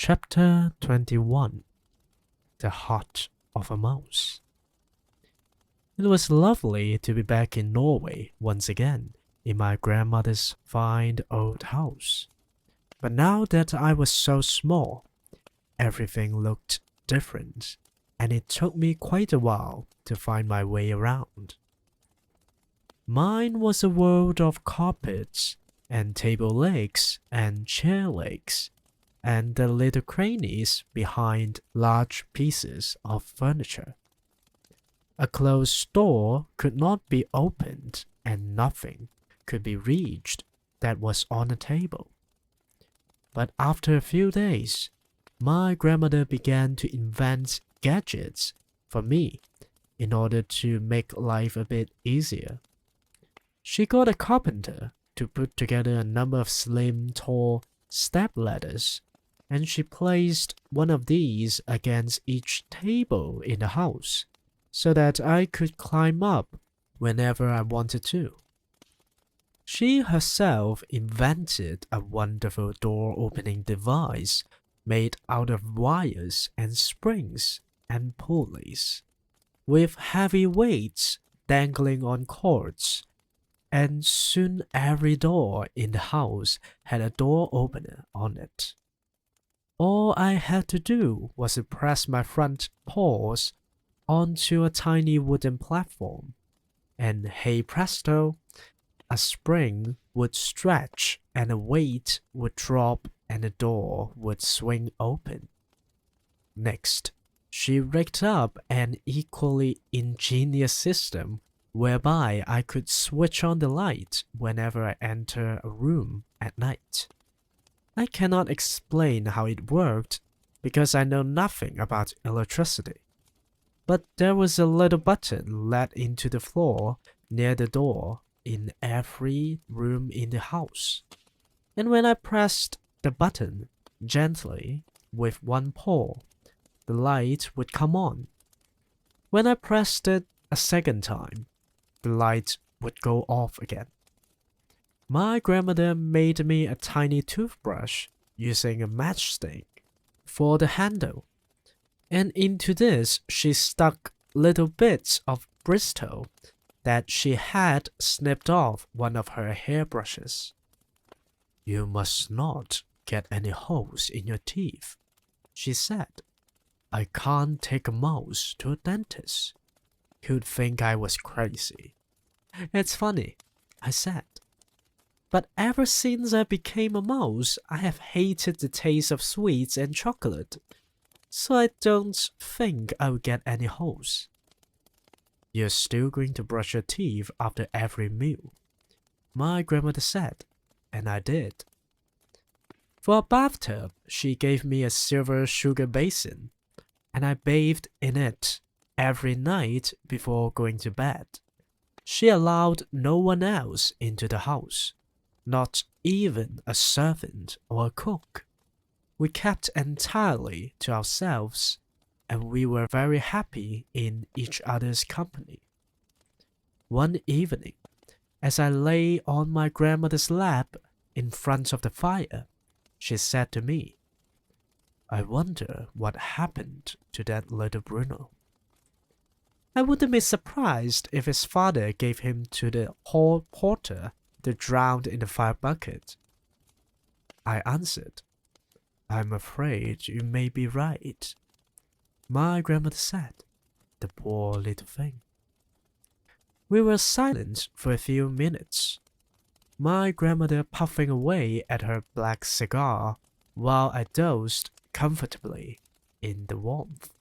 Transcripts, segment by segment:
Chapter 21. The Heart of a Mouse. It was lovely to be back in Norway once again, in my grandmother's fine old house. But now that I was so small, everything looked different, and it took me quite a while to find my way around. Mine was a world of carpets, and table legs, and chair legs, and the little crannies behind large pieces of furniture. A closed door could not be opened, and nothing could be reached that was on a table. But after a few days, my grandmother began to invent gadgets for me in order to make life a bit easier. She got a carpenter to put together a number of slim, tall step ladders, and she placed one of these against each table in the house so that I could climb up whenever I wanted to. She herself invented a wonderful door-opening device made out of wires and springs and pulleys, with heavy weights dangling on cords, and soon every door in the house had a door opener on it. All I had to do was to press my front paws onto a tiny wooden platform, and hey presto, a spring would stretch and a weight would drop and the door would swing open. Next, she rigged up an equally ingenious system whereby I could switch on the light whenever I enter a room at night. I cannot explain how it worked because I know nothing about electricity. But there was a little button let into the floor near the door in every room in the house. And when I pressed the button gently with one paw, the light would come on. When I pressed it a second time, the light would go off again. My grandmother made me a tiny toothbrush using a matchstick for the handle, and into this she stuck little bits of bristle that she had snipped off one of her hairbrushes. "You must not get any holes in your teeth," she said. "I can't take a mouse to a dentist. He'd think I was crazy." "It's funny," I said. "But ever since I became a mouse, I have hated the taste of sweets and chocolate, so I don't think I will get any holes." "You're still going to brush your teeth after every meal," my grandmother said, and I did. For a bathtub, she gave me a silver sugar basin, and I bathed in it every night before going to bed. She allowed no one else into the house, not even a servant or a cook. We kept entirely to ourselves, and we were very happy in each other's company. One evening, as I lay on my grandmother's lap in front of the fire, she said to me, "I wonder what happened to that little Bruno." I wouldn't be surprised if his father gave him to the hall porter to drown in the fire bucket. I answered, "I'm afraid you may be right." My grandmother said, "The poor little thing." We were silent for a few minutes, my grandmother puffing away at her black cigar while I dozed comfortably in the warmth.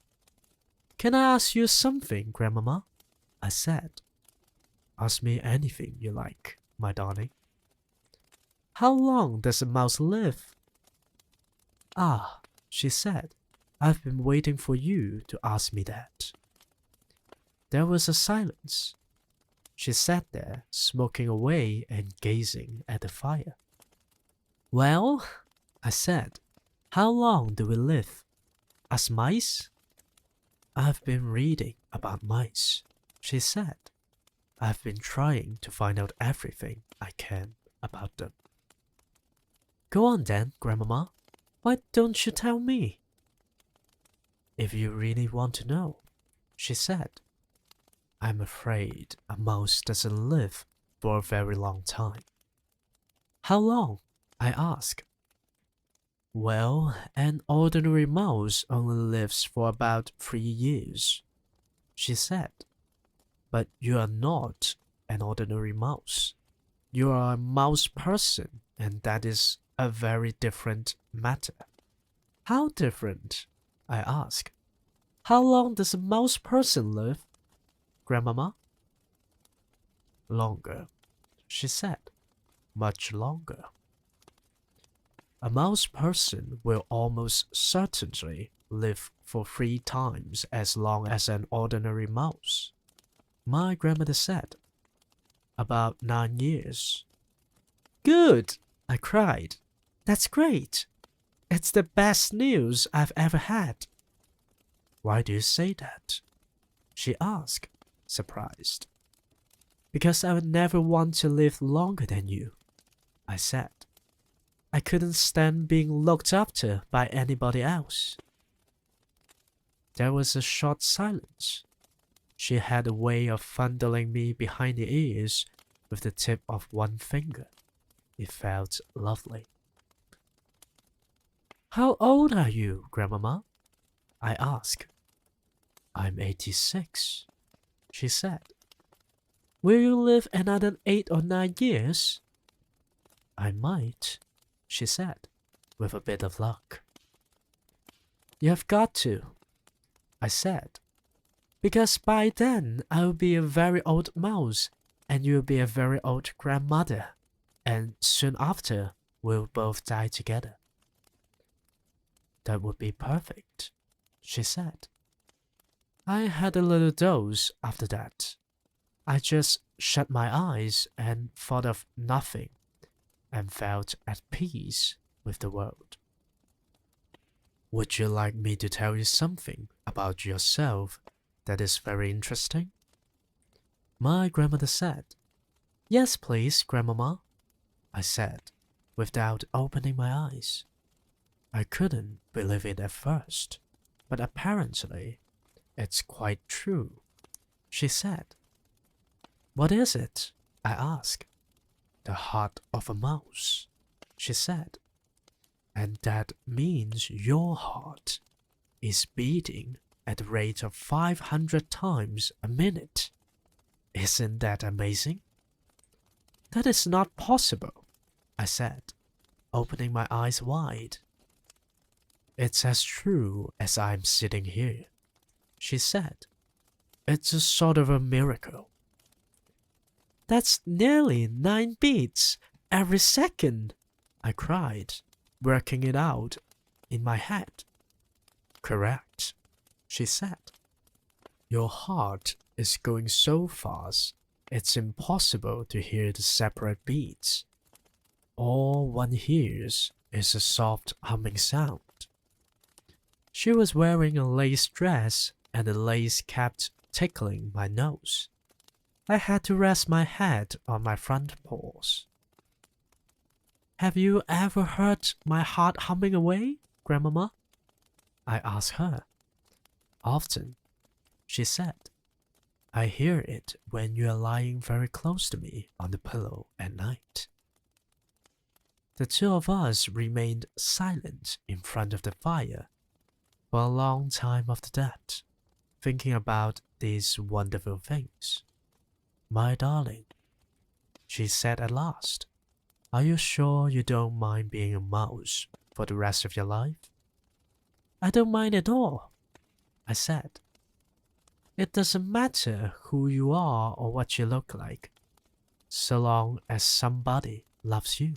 "Can I ask you something, Grandmama?" I said. "Ask me anything you like, my darling." "How long does a mouse live?" "Ah," she said, "I've been waiting for you to ask me that." There was a silence. She sat there, smoking away and gazing at the fire. "Well," I said, "how long do we live? As mice?" "I've been reading about mice," she said. "I've been trying to find out everything I can about them." "Go on then, Grandmama. Why don't you tell me? If you really want to know, she said. I'm afraid a mouse doesn't live for a very long time. How long? I asked. Well, an ordinary mouse only lives for about 3 years, she said. But you are not an ordinary mouse. You are a mouse person, and that is a very different matter. How different? I asked. How long does a mouse person live, Grandmama? Longer, she said. Much longer. A mouse person will almost certainly live for 3 times as long as an ordinary mouse. My grandmother said. About 9 years. Good, I cried. That's great. It's the best news I've ever had. Why do you say that? She asked, surprised. Because I would never want to live longer than you, I said. I couldn't stand being looked after by anybody else. There was a short silence. She had a way of fondling me behind the ears with the tip of one finger. It felt lovely. How old are you, Grandmama? I asked. I'm 86, she said. Will you live another 8 or 9 years? I might, she said, with a bit of luck. You have got to, I said, because by then I'll be a very old mouse and you'll be a very old grandmother, and soon after we'll both die together. That would be perfect, she said. I had a little doze after that. I just shut my eyes and thought of nothing and felt at peace with the world. Would you like me to tell you something about yourself that is very interesting? My grandmother said. Yes, please, Grandmama, I said, without opening my eyes. I couldn't believe it at first, but apparently it's quite true, she said. What is it? I asked. The heart of a mouse, she said. And that means your heart is beating at the rate of 500 times a minute. Isn't that amazing? That is not possible, I said, opening my eyes wide. It's as true as I'm sitting here, she said. It's a sort of a miracle. That's nearly 9 beats every second, I cried, working it out in my head. Correct, she said. Your heart is going so fast, it's impossible to hear the separate beats. All one hears is a soft humming sound. She was wearing a lace dress, and the lace kept tickling my nose. I had to rest my head on my front paws. Have you ever heard my heart humming away, Grandmama? I asked her. Often, she said. I hear it when you are lying very close to me on the pillow at night. The two of us remained silent in front of the fire for a long time after that, thinking about these wonderful things. My darling, she said at last, are you sure you don't mind being a mouse for the rest of your life? I don't mind at all, I said. It doesn't matter who you are or what you look like, so long as somebody loves you.